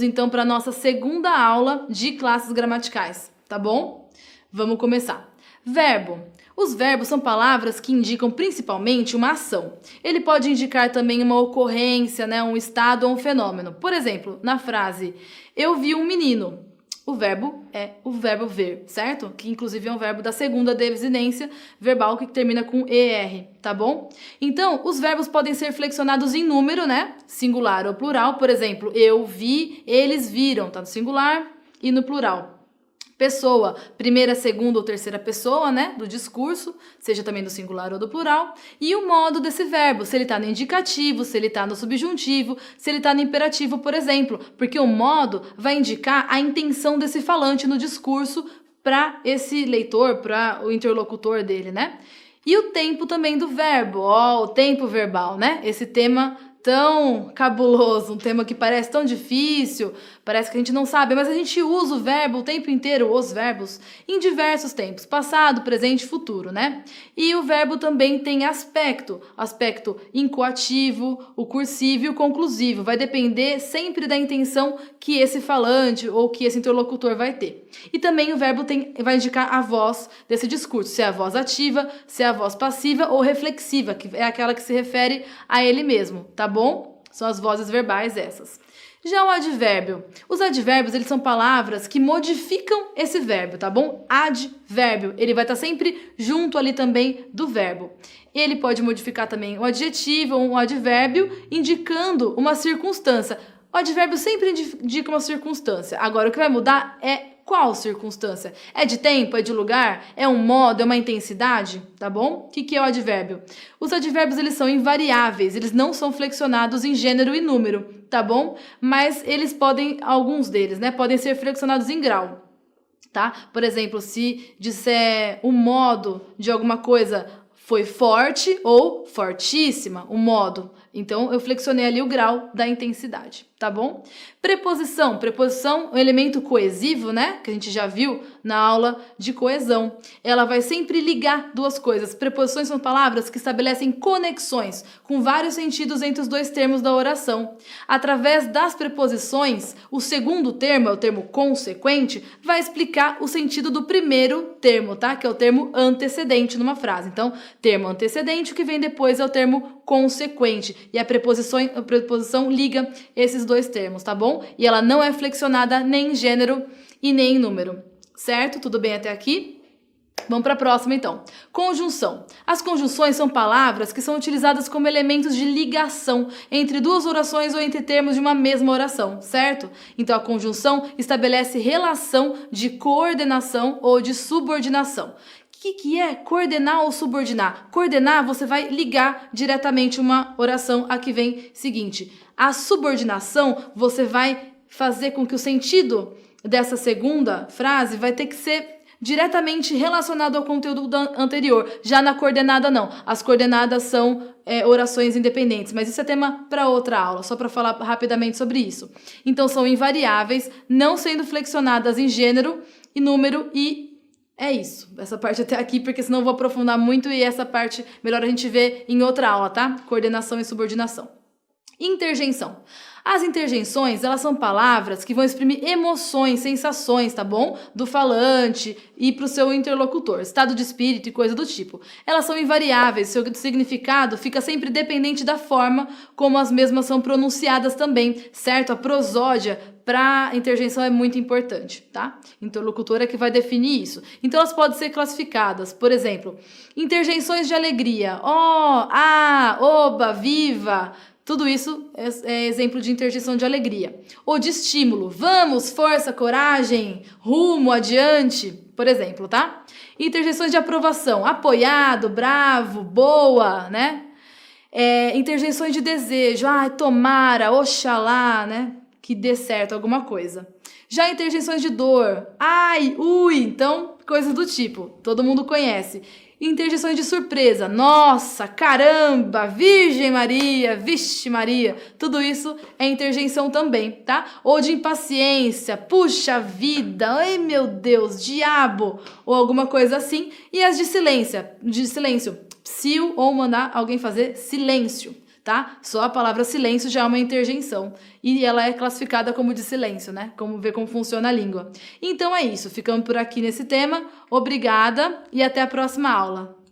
Então, para a nossa segunda aula de classes gramaticais, tá bom? Vamos começar. Verbo. Os verbos são palavras que indicam principalmente uma ação. Ele pode indicar também uma ocorrência, né, um estado ou um fenômeno. Por exemplo, na frase, eu vi um menino. O verbo é o verbo ver, certo? Que inclusive é um verbo da segunda desinência verbal que termina com ER, tá bom? Então, os verbos podem ser flexionados em número, né? Singular ou plural. Por exemplo, eu vi, eles viram, tá no singular e no plural. Pessoa, primeira, segunda ou terceira pessoa, né, do discurso, seja também do singular ou do plural, e o modo desse verbo, se ele está no indicativo, se ele está no subjuntivo, se ele está no imperativo, por exemplo, porque o modo vai indicar a intenção desse falante no discurso para esse leitor, para o interlocutor dele, né? E o tempo também do verbo, o tempo verbal, né? Esse tema tão cabuloso, um tema que parece tão difícil, parece que a gente não sabe, mas a gente usa o verbo o tempo inteiro, os verbos, em diversos tempos, passado, presente e futuro, né? E o verbo também tem aspecto incoativo, o cursivo e o conclusivo, vai depender sempre da intenção que esse falante ou que esse interlocutor vai ter. E também o verbo vai indicar a voz desse discurso, se é a voz ativa, se é a voz passiva ou reflexiva, que é aquela que se refere a ele mesmo, tá bom? São as vozes verbais essas. Já o advérbio. Os advérbios, eles são palavras que modificam esse verbo, tá bom? Advérbio, ele vai estar sempre junto ali também do verbo. Ele pode modificar também o adjetivo ou um advérbio, indicando uma circunstância. O advérbio sempre indica uma circunstância. Agora, o que vai mudar é qual circunstância? É de tempo? É de lugar? É um modo? É uma intensidade? Tá bom? O que é o advérbio? Os advérbios, eles são invariáveis, eles não são flexionados em gênero e número, tá bom? Mas eles podem, alguns deles, né, podem ser flexionados em grau, tá? Por exemplo, se disser o modo de alguma coisa foi forte ou fortíssima, o modo. Então, eu flexionei ali o grau da intensidade, tá bom? Preposição. Preposição é um elemento coesivo, né? Que a gente já viu na aula de coesão. Ela vai sempre ligar duas coisas. Preposições são palavras que estabelecem conexões com vários sentidos entre os dois termos da oração. Através das preposições, o segundo termo, é o termo consequente, vai explicar o sentido do primeiro termo, tá? Que é o termo antecedente numa frase. Então, termo antecedente, o que vem depois é o termo consequente. E a preposição liga esses dois termos, tá bom? E ela não é flexionada nem em gênero e nem em número. Certo? Tudo bem até aqui? Vamos para a próxima, então. Conjunção. As conjunções são palavras que são utilizadas como elementos de ligação entre duas orações ou entre termos de uma mesma oração, certo? Então, a conjunção estabelece relação de coordenação ou de subordinação. O que é coordenar ou subordinar? Coordenar, você vai ligar diretamente uma oração a que vem seguinte. A subordinação, você vai fazer com que o sentido dessa segunda frase vai ter que ser diretamente relacionado ao conteúdo anterior. Já na coordenada, não. As coordenadas são orações independentes, mas isso é tema para outra aula, só para falar rapidamente sobre isso. Então, são invariáveis, não sendo flexionadas em gênero e número e é isso, essa parte até aqui, porque senão eu vou aprofundar muito e essa parte melhor a gente ver em outra aula, tá? Coordenação e subordinação. Interjeição. As interjeições, elas são palavras que vão exprimir emoções, sensações, tá bom? Do falante e pro seu interlocutor, estado de espírito e coisa do tipo. Elas são invariáveis, seu significado fica sempre dependente da forma como as mesmas são pronunciadas também, certo? A prosódia para interjeição é muito importante, tá? Interlocutor é que vai definir isso. Então, elas podem ser classificadas, por exemplo, interjeições de alegria, oba, viva. Tudo isso é exemplo de interjeição de alegria. Ou de estímulo. Vamos, força, coragem, rumo, adiante, por exemplo, tá? Interjeições de aprovação. Apoiado, bravo, boa, né? Interjeições de desejo. Tomara, oxalá, né? Que dê certo alguma coisa. Já interjeições de dor. Ai, ui, então, coisas do tipo. Todo mundo conhece. Interjeições de surpresa, nossa, caramba, Virgem Maria, Vixe Maria, tudo isso é interjeição também, tá? Ou de impaciência, puxa vida, ai meu Deus, diabo, ou alguma coisa assim. E as de silêncio, psiu ou mandar alguém fazer silêncio, tá? Só a palavra silêncio já é uma interjeição e ela é classificada como de silêncio, né? Como ver como funciona a língua. Então é isso, ficamos por aqui nesse tema. Obrigada e até a próxima aula.